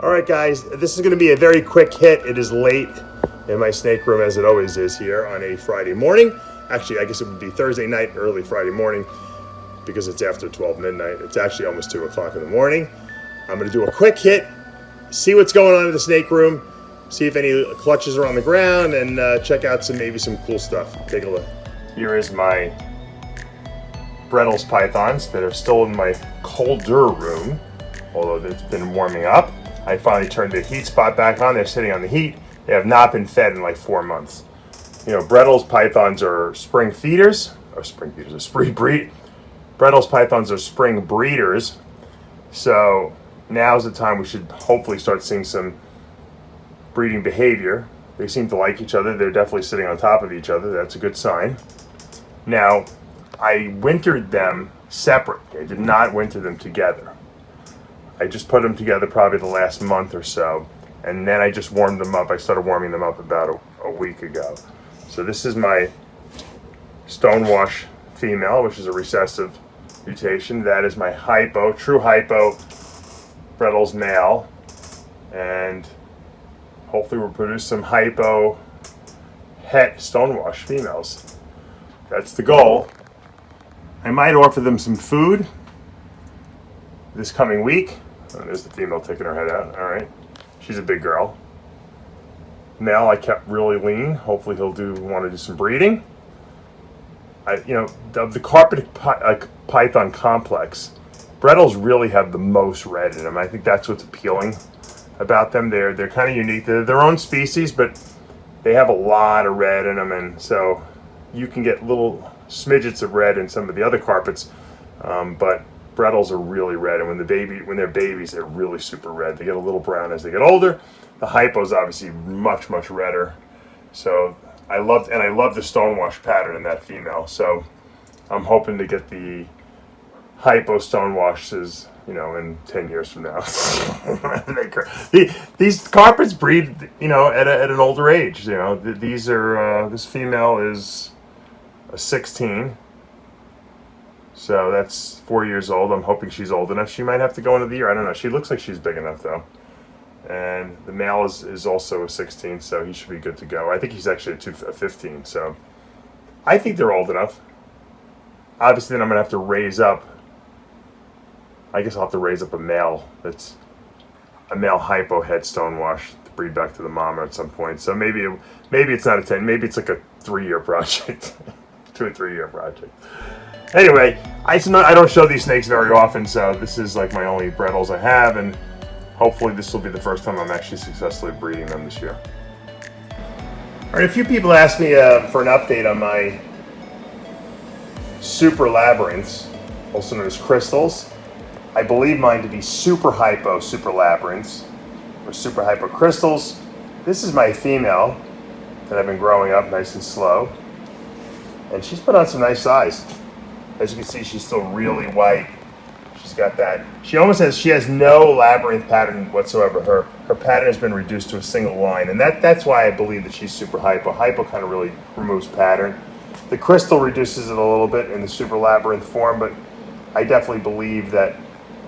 All right, guys, this is going to be a very quick hit. It is late in my snake room, as it always is here on a Friday morning. Actually, I guess it would be Thursday night, early Friday morning, because it's after 12 midnight. It's actually almost 2 o'clock in the morning. I'm going to do a quick hit, see what's going on in the snake room, see if any clutches are on the ground, and check out maybe some cool stuff. Take a look. Here is my BREDL'S pythons that are still in my colder room, although it's been warming up. I finally turned the heat spot back on. They're sitting on the heat. They have not been fed in like 4 months. You know, BREDL'S pythons are spring feeders, or spring feeders, BREDL'S pythons are spring breeders. So now's the time we should hopefully start seeing some breeding behavior. They seem to like each other. They're definitely sitting on top of each other. That's a good sign. Now, I wintered them separate. I did not winter them together. I just put them together probably the last month or so, and then I just warmed them up. I started warming them up about a week ago. So this is my stonewash female, which is a recessive mutation. That is my hypo, true hypo BREDL'S male, and hopefully we'll produce some hypo het stonewash females. That's the goal. I might offer them some food this coming week. Oh, there's the female taking her head out. All right, she's a big girl. Male I kept really lean. Hopefully he'll want to do some breeding. The carpet python complex, BREDL'S really have the most red in them. I think that's what's appealing about them. They're kind of unique. They're their own species, but they have a lot of red in them, and so you can get little smidgets of red in some of the other carpets, but BREDL'S are really red, and when they're babies, they're really super red. They get a little brown as they get older. The hypo's obviously much redder. So I love the stonewash pattern in that female. So I'm hoping to get the hypo stonewashes, in 10 years from now. These carpets breed, at an older age. This female is a 16. So that's 4 years old. I'm hoping she's old enough. She might have to go into the year. I don't know. She looks like she's big enough, though. And the male is also a 16, so he should be good to go. I think he's actually a 15, so I think they're old enough. Obviously, then I'm going to have to raise up. I guess I'll have to raise up a male that's a male hypo head stonewash to breed back to the mama at some point. So maybe it's not a 10. Maybe it's like a 3-year project, 2 or 3 year project. Anyway, I don't show these snakes very often, so this is like my only BREDL'S I have, and hopefully this will be the first time I'm actually successfully breeding them this year. All right, a few people asked me for an update on my super labyrinths, also known as crystals. I believe mine to be super hypo super labyrinths, or super hypo crystals. This is my female that I've been growing up nice and slow, and she's put on some nice size. As you can see, she's still really white. She's got that. She has no labyrinth pattern whatsoever. Her pattern has been reduced to a single line, and that's why I believe that she's super hypo. Hypo kind of really removes pattern. The crystal reduces it a little bit in the super labyrinth form, but I definitely believe that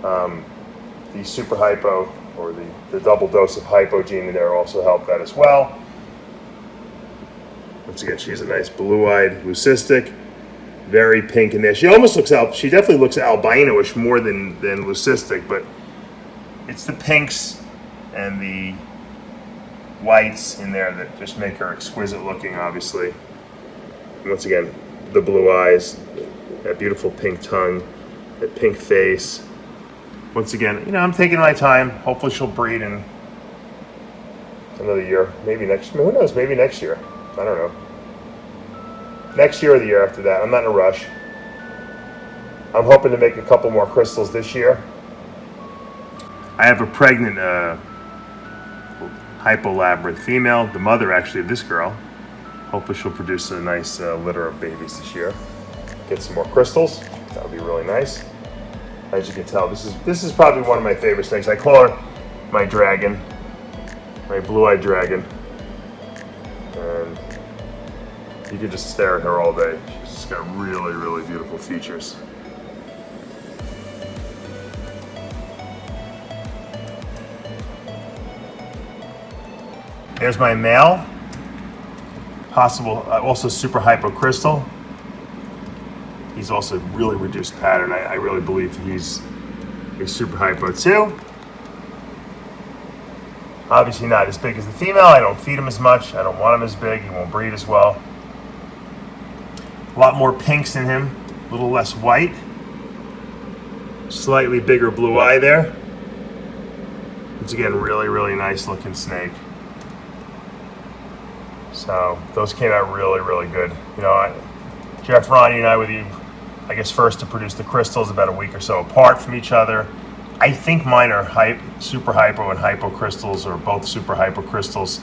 the super hypo, or the double dose of hypo gene in there also helped that as well. Once again, she's a nice blue-eyed leucistic. Very pink in there. She definitely looks albino-ish more than leucistic, but it's the pinks and the whites in there that just make her exquisite looking, obviously. And once again, the blue eyes, that beautiful pink tongue, that pink face. Once again, I'm taking my time. Hopefully she'll breed in another year. Maybe next year. Who knows? Maybe next year. I don't know. Next year or the year after that. I'm not in a rush. I'm hoping to make a couple more crystals this year. I have a pregnant hypolabyrinth female, the mother actually of this girl. Hopefully she'll produce a nice litter of babies this year. Get some more crystals. That would be really nice. As you can tell, this is probably one of my favorite snakes. I call her my dragon, my blue-eyed dragon. And you could just stare at her all day. She's just got really beautiful features. There's my male. Possible, also super hypocrystal. He's also really reduced pattern. I really believe he's a super hypo too. Obviously not as big as the female. I don't feed him as much. I don't want him as big. He won't breed as well. A lot more pinks in him. A little less white. Slightly bigger blue eye there. Once again, really, really nice looking snake. So those came out really, really good. You know, Jeff, Ronnie, and I were the, I guess, first to produce the crystals about a week or so apart from each other. I think mine are super hypo and hypo crystals, or both super hypo crystals.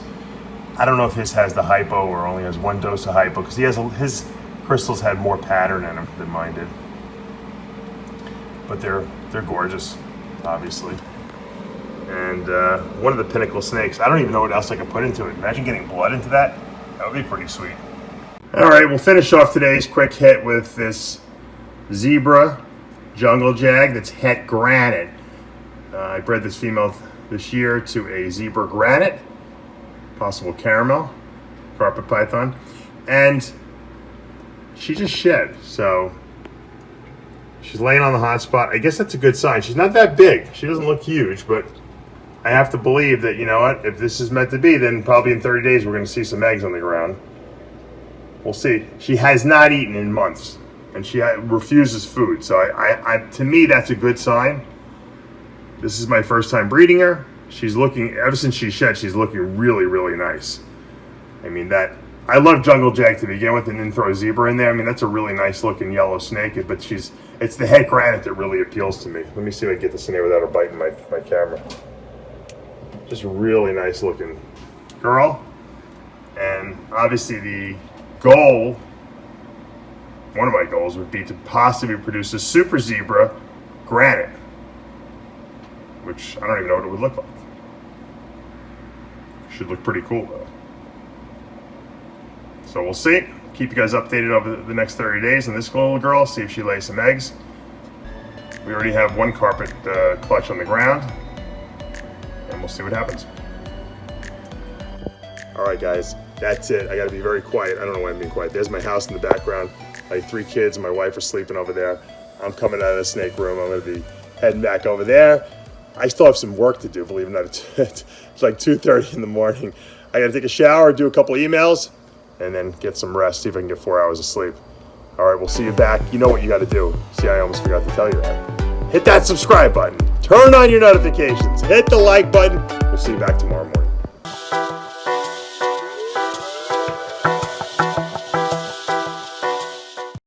I don't know if his has the hypo or only has one dose of hypo, because his crystals had more pattern in them than mine did. But they're gorgeous, obviously. And one of the pinnacle snakes. I don't even know what else I could put into it. Imagine getting blood into that. That would be pretty sweet. All right, we'll finish off today's quick hit with this zebra jungle jag that's het granite. I bred this female this year to a zebra granite, possible caramel, carpet python, and she just shed. So she's laying on the hot spot. I guess that's a good sign. She's not that big. She doesn't look huge, but I have to believe that, you know what, if this is meant to be, then probably in 30 days we're going to see some eggs on the ground. We'll see. She has not eaten in months, and she refuses food. So to me, that's a good sign. This is my first time breeding her. She's looking, ever since she shed, she's looking really, really nice. I mean, I love jungle jag to begin with, and then throw a zebra in there. I mean, that's a really nice looking yellow snake, but it's the het granite that really appeals to me. Let me see if I can get this in there without her biting my camera. Just a really nice looking girl. And obviously the goal, one of my goals would be to possibly produce a super zebra granite, which I don't even know what it would look like. Should look pretty cool though. So we'll see. Keep you guys updated over the next 30 days on this little girl, see if she lays some eggs. We already have one carpet clutch on the ground, and we'll see what happens. All right, guys, that's it. I got to be very quiet. I don't know why I'm being quiet. There's my house in the background. I have 3 kids, and my wife are sleeping over there. I'm coming out of the snake room. I'm going to be heading back over there. I still have some work to do, believe it or not. It's like 2:30 in the morning. I got to take a shower, do a couple emails, and then get some rest, see if I can get 4 hours of sleep. All right, we'll see you back. You know what you got to do. See, I almost forgot to tell you that. Hit that subscribe button. Turn on your notifications. Hit the like button. We'll see you back tomorrow morning.